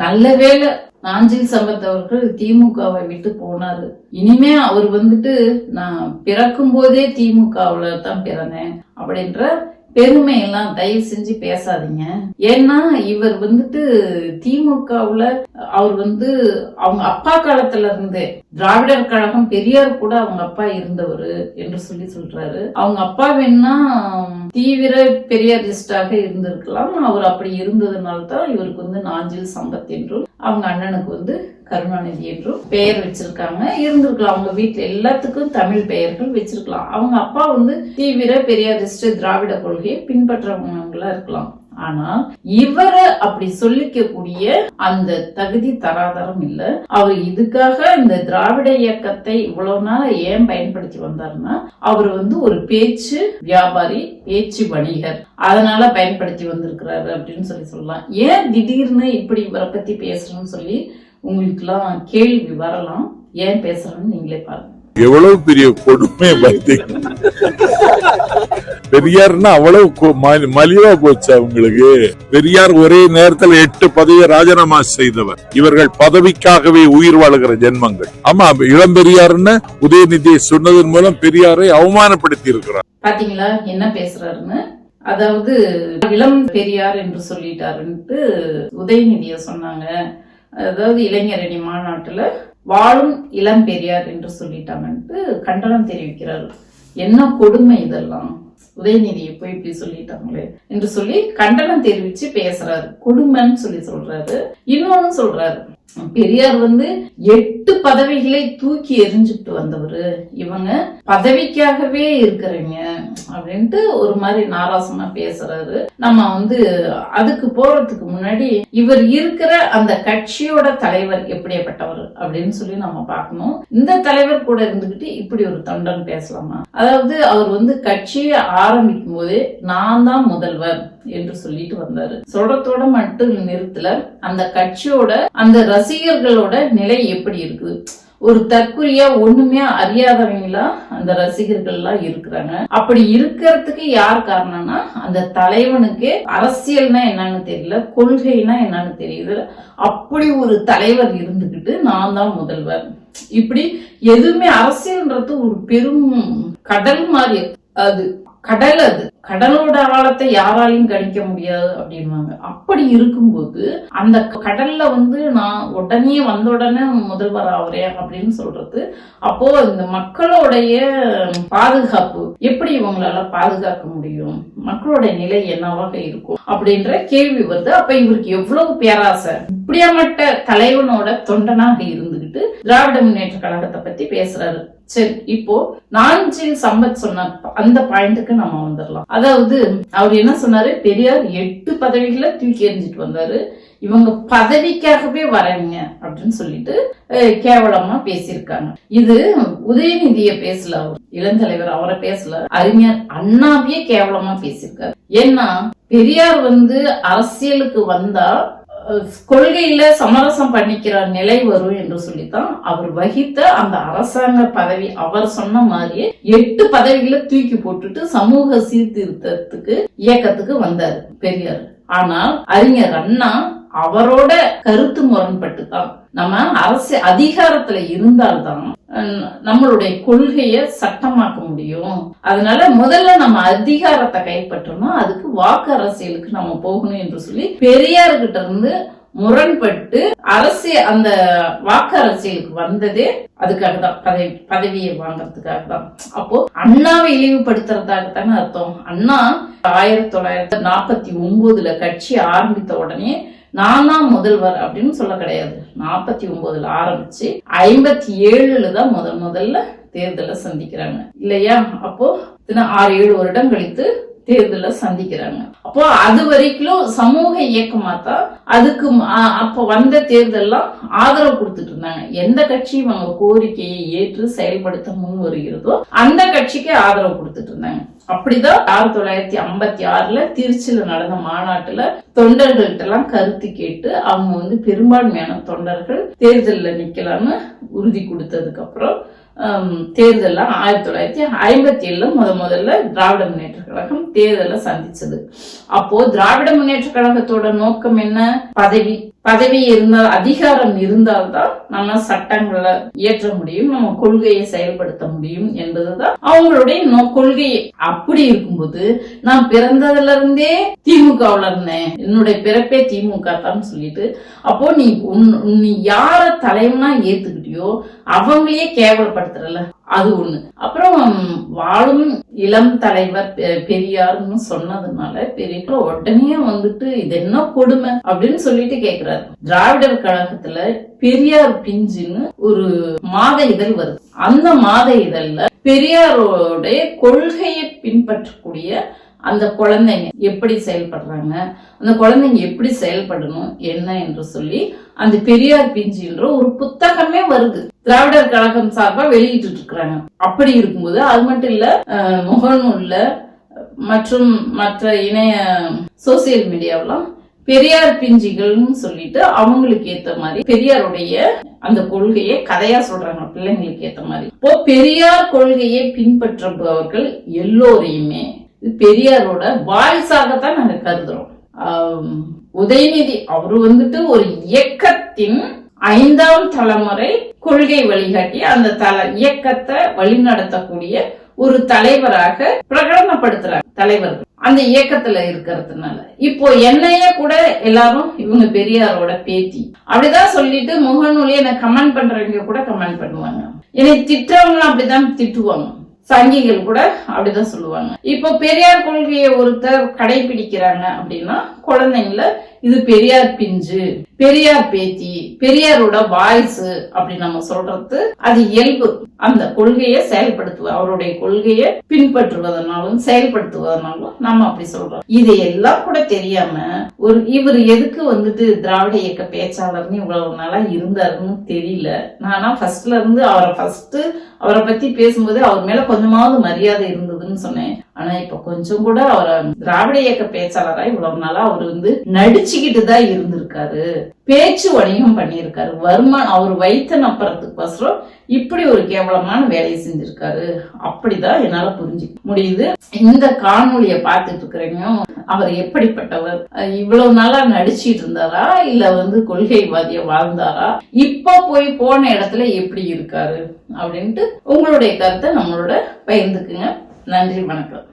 நல்ல வேளை நாஞ்சில் சம்பத் அவர்கள் திமுகவை விட்டு போனாரு. இனிமே அவர் நான் பிறக்கும் போதே திமுகவுல தான் பிறந்தேன் அப்படின்ற பெருமை எல்லாம் தயவு செஞ்சு பேசாதீங்க. ஏன்னா இவர் திமுகவுல அவர் அவங்க அப்பா காலத்துல இருந்து திராவிடர் கழகம் பெரியார் கூட அவங்க அப்பா இருந்தவர் என்று சொல்றாரு. அவங்க அப்பா வேணா தீவிர பெரியாரிஸ்டாக இருந்திருக்கலாம். அவர் அப்படி இருந்ததுனால்தான் இவருக்கு நாஞ்சில் சம்பத் என்றும் அவங்க அண்ணனுக்கு கருணாநிதி என்றும் பெயர் வச்சிருக்காங்க. இருந்திருக்கலாம். அவங்க வீட்டுல எல்லாத்துக்கும் தமிழ் பெயர்கள் வச்சிருக்கலாம். அவங்க அப்பா தீவிர பெரியாரிஸ்ட் திராவிட கொள்கையை பின்பற்றவங்களா இருக்கலாம். ஆனா இவரை அப்படி சொல்லிக்கக்கூடிய அந்த தகுதி தராதரம் இல்ல. அவர் இதுக்காக இந்த திராவிட இயக்கத்தை இவ்வளவு நாள் ஏன் பயன்படுத்தி வந்தாருன்னா, அவர் ஒரு பேச்சு வியாபாரி, பேச்சு வணிகர், அதனால பயன்படுத்தி வந்திருக்கிறாரு அப்படின்னு சொல்லலாம். ஏன் திடீர்னு இப்படி இவரை பத்தி பேசுறோம்னு சொல்லி உங்களுக்கு எல்லாம் கேள்வி வரலாம். ஏன் பேசுறோம்னு நீங்களே பாருங்க. எவ்வளவு பெரிய கொடுமை பெரியார்னா அவ்வளவு மலிவா போச்சு அவங்களுக்கு. பெரியார் ஒரே நேரத்தில் 8 பதவியை ராஜினாமா செய்தவர். இவர்கள் பதவிக்காகவே உயிர் வாழுகிற ஜென்மங்கள். ஆமா, இளம் பெரியார்னு உதயநிதியை சொன்னதன் மூலம் பெரியாரை அவமானப்படுத்தி இருக்கிறார். பாத்தீங்களா என்ன பேசுறாருன்னு? அதாவது இளம் பெரியார் என்று சொல்லிட்டாருன்ட்டு உதயநிதிய சொன்னாங்க. அதாவது இளைஞரணி மாநாட்டுல வாழும் இளம் பெரியார் என்று சொல்லிட்டாங்கன்ட்டு கண்டனம் தெரிவிக்கிறாரு. என்ன கொடுமை இதெல்லாம்! உதயநிதியை போய் இப்படி சொல்லிட்டாங்களே என்று சொல்லி கண்டனம் தெரிவிச்சு பேசுறாரு. கொடுமைன்னு சொல்றாரு. இன்னொன்னு சொல்றாரு, பெரியார் 8 பதவிகளை தூக்கி எரிஞ்சுட்டு வந்தவரு, இவங்க பதவிக்காகவே இருக்கிறீங்க அப்படின்ட்டு ஒரு மாதிரி நாராசமா பேசுறாரு. நம்ம அதுக்கு போறதுக்கு முன்னாடி இவர் இருக்கிற அந்த கட்சியோட தலைவர் எப்படியாப்பட்டவர் அப்படின்னு சொல்லி நம்ம பார்க்கணும். இந்த தலைவர் கூட இருந்துகிட்டு இப்படி ஒரு தொண்டன் பேசலாமா? அதாவது அவர் கட்சியை ஆரம்பிக்கும் போதே நான் தான் முதல்வர் என்று சொல்லிட்டு வந்தாரு. சொல்றதோட மட்டும் நிறுத்தல. அந்த கட்சியோட அந்த ரசிகர்களோட நிலை எப்படி இருக்குது? ஒரு தற்குறியா ஒண்ணுமே அறியாதவங்களா அந்த ரசிகர்கள் எல்லாம் இருக்கிறாங்க. அப்படி இருக்கிறதுக்கு யார் காரணம்னா, அந்த தலைவனுக்கு அரசியல்னா என்னன்னு தெரியல, கொள்கைனா என்னன்னு தெரியுது. அப்படி ஒரு தலைவர் இருந்துகிட்டு நான் தான் முதல்வர், இப்படி எதுவுமே அரசியல்ன்றது ஒரு பெரும் கடல் மாதிரி. அது கடலோட ஆழத்தை யாராலையும் கணிக்க முடியாது அப்படின்வாங்க. அப்படி இருக்கும்போது அந்த கடல்ல நான் வந்த உடனே முதல்வர் ஆகுறேன் அப்படின்னு சொல்றது, அப்போ இந்த மக்களுடைய பாதுகாப்பு எப்படி இவங்களால பாதுகாக்க முடியும்? மக்களோட நிலை என்னவாக இருக்கும் அப்படின்ற கேள்வி வருது. அப்ப இவருக்கு எவ்வளவு பேராசை! இப்படியாமட்ட தலைவனோட தொண்டனாக இருந்துகிட்டு திராவிட முன்னேற்ற கழகத்தை பத்தி பேசுறாரு. சரி, இப்போ நாஞ்சில் சம்பத் சொன்ன அந்த பாயிண்ட்டுக்கு நம்ம வந்துடலாம். அதாவது அவர் என்ன சொன்னாரு, பெரியார் 8 பதவிகளை தூக்கி எறிஞ்சிட்டு வந்தாரு, இவங்க பதவிக்காகவே வரீங்க அப்படின்னு சொல்லிட்டு கேவலமா பேசியிருக்காங்க. இது உதயநிதிய பேசல, அவர் இளந்தலைவர் அவரை பேசல, அறிஞர் அண்ணாவையே கேவலமா பேசியிருக்காரு. ஏன்னா பெரியார் அரசியலுக்கு வந்தா கொள்கையில சமரசம் பண்ணிக்கிற நிலை வரும் என்று சொல்லித்தான் அவர் வகித்த அந்த அரசாங்க பதவி, அவர் சொன்ன மாதிரியே 8 பதவிகளை தூக்கி போட்டுட்டு சமூக சீர்திருத்தத்துக்கு இயக்கத்துக்கு வந்தாரு பெரியார். ஆனால் அறிஞர் அண்ணா அவரோட கருத்து முரண்பட்டு தான், நம்ம அரசு அதிகாரத்துல இருந்தால்தான் நம்மளுடைய கொள்கைய சட்டமாக்க முடியும். அதனால முதல்ல நம்ம அதிகாரத்தை கைப்பற்றணும், அதுக்கு வாக்கு அரசியலுக்கு நம்ம போகணும் என்று சொல்லி பெரியார்கிட்ட இருந்து முரண்பட்டு அந்த வாக்கு அரசியலுக்கு வந்ததே அதுக்காக தான், பதவியை வாங்கறதுக்காக தான். அப்போ அண்ணாவை இழிவுபடுத்துறதாகத்தானே அர்த்தம். அண்ணா 1949 கட்சி ஆரம்பித்த உடனே நான் தான் முதல்வர் அப்படின்னு சொல்ல கிடையாது. 49 ஆரம்பிச்சு 57 தான் முதல்ல தேர்தலை சந்திக்கிறாங்க இல்லையா? அப்போ 6-7 வருடம் கழித்து தேர்தலை சந்திக்கிறாங்க. அப்போ அது வரைக்கும் சமூக இயக்கமா தான் அதுக்கு அப்ப வந்த தேர்தல்லாம் ஆதரவு கொடுத்துட்டு இருந்தாங்க. எந்த கட்சி அவங்க கோரிக்கையை ஏற்று செயல்படுத்த முன் வருகிறதோ அந்த கட்சிக்கு ஆதரவு கொடுத்துட்டு இருந்தாங்க. அப்படிதான் 1956 திருச்சியில நடந்த மாநாட்டுல தொண்டர்கள்ட்ட எல்லாம் கருத்து கேட்டு அவங்க பெரும்பான்மையான தொண்டர்கள் தேர்தலில் நிக்கலாம்னு உறுதி கொடுத்ததுக்கு அப்புறம் தேர்தல் 1957 முதல்ல திராவிட முன்னேற்ற கழகம் தேர்தலை சந்திச்சது. அப்போ திராவிட முன்னேற்ற கழகத்தோட நோக்கம் என்ன? பதவி. பதவி இருந்தால், அதிகாரம் இருந்தால்தான் நம்ம சட்டங்களை இயற்ற முடியும், நம்ம கொள்கையை செயல்படுத்த முடியும் என்பதுதான் அவங்களுடைய கொள்கையை. அப்படி இருக்கும்போது நான் பிறந்ததுல இருந்தே திமுகவுல இருந்தேன், என்னுடைய பிறப்பே திமுக தான் சொல்லிட்டு, அப்போ நீ யார தலைவனா ஏத்துக்கிட்டியோ அவங்களையே கேவலப்படுத்துறல, அது ஒண்ணு. அப்புறம் வாழும் இளம் தலைவர் பெரியார்னு சொன்னதுனால பெரிய உடனே வந்துட்டு இது என்ன கொடுமை அப்படின்னு சொல்லிட்டு கேக்குறாரு. திராவிடர் கழகத்துல பெரியார் பிஞ்சுன்னு ஒரு மாத இதழ் வருது. அந்த மாத இதழ்ல பெரியாரோடைய கொள்கையை பின்பற்றக்கூடிய அந்த குழந்தைங்க எப்படி செயல்படுறாங்க, அந்த குழந்தைங்க எப்படி செயல்படணும் என்ன என்று சொல்லி அந்த பெரியார் பிஞ்சுன்ற ஒரு புத்தகமே வருது, திராவிடர் கழகம் சார்பா வெளியிட்டு இருக்கிறாங்க. அப்படி இருக்கும்போது அது மட்டும் இல்ல, முகநூல்ல மற்றும் மற்ற இணைய சோசியல் மீடியாவெல்லாம் பெரியார் பிஞ்சிகள்னு சொல்லிட்டு அவங்களுக்கு ஏத்த மாதிரி பெரியாருடைய அந்த கொள்கையை கதையா சொல்றாங்க பிள்ளைங்களுக்கு ஏத்த மாதிரி. இப்போ பெரியார் கொள்கையை பின்பற்றுபவர்கள் எல்லோரையுமே பெரியாரோட வாரிசாகத்தான் நாங்க கருதுறோம். உதயநிதி அவரு வந்துட்டு ஒரு இயக்கத்தின் 5ஆம் தலைமுறை கொள்கை வழிகாட்டி அந்த இயக்கத்தை வழிநடத்தக்கூடிய ஒரு தலைவராக பிரகடனப்படுத்துறாங்க தலைவர்கள் அந்த இயக்கத்துல இருக்கிறதுனால. இப்போ என்னைய கூட எல்லாரும் இவங்க பெரியாரோட பேத்தி அப்படிதான் சொல்லிட்டு முகநூலிய என்ன கமெண்ட் பண்றவங்க கூட கமெண்ட் பண்ணுவாங்க, என்னை திட்டுறவங்களும் அப்படிதான் திட்டுவாங்க, சங்கிகள் கூட அப்படிதான் சொல்லுவாங்க. இப்போ பெரியார் கொள்கையை ஒருத்தர் கடைபிடிக்கிறாங்க அப்படின்னா குழந்தைங்கள இது பெரியார் பிஞ்சு, பெரியார் பேத்தி, பெரியாரோட வாய்ஸ் அப்படி நம்ம சொல்றது அது இயல்பு. அந்த கொள்கையை அவருடைய கொள்கையை பின்பற்றுவதனாலும் செயல்படுத்துவதனாலும் நம்ம அப்படி சொல்றோம். இது எல்லாம் கூட தெரியாம இவர் எதுக்கு வந்துட்டு திராவிட இயக்க பேச்சாளர்னு இவ்வளவு நாளா இருந்தாருன்னு தெரியல. நானா ஃபர்ஸ்ட்ல இருந்து அவரை பத்தி பேசும்போது அவர் மேல கொஞ்சமாவது மரியாதை இருந்ததுன்னு சொன்னேன். ஆனா இப்ப கொஞ்சம் கூட அவரை திராவிட இயக்க பேச்சாளரா இவ்வளவு நாளா அவர் நடிச்சுக்கிட்டு தான் இருந்திருக்காரு, பேச்சு வணிகம் பண்ணியிருக்காரு, வருமானம் அவர் வைத்த நப்புறதுக்கோசரம் இப்படி ஒரு கேவலமான வேலையை செஞ்சிருக்காரு. அப்படிதான் என்னால புரிஞ்சுக்க முடியுது. இந்த காணொலியை பார்த்துட்டு இருக்கிறீங்க, அவர் எப்படிப்பட்டவர், இவ்வளவு நாளா நடிச்சிட்டு இருந்தாரா இல்ல கொள்கைவாதிய வாழ்ந்தாரா, இப்ப போன இடத்துல எப்படி இருக்காரு அப்படின்ட்டு உங்களுடைய கருத்தை நம்மளோட பகிர்ந்துக்குங்க. நன்றி, வணக்கம்.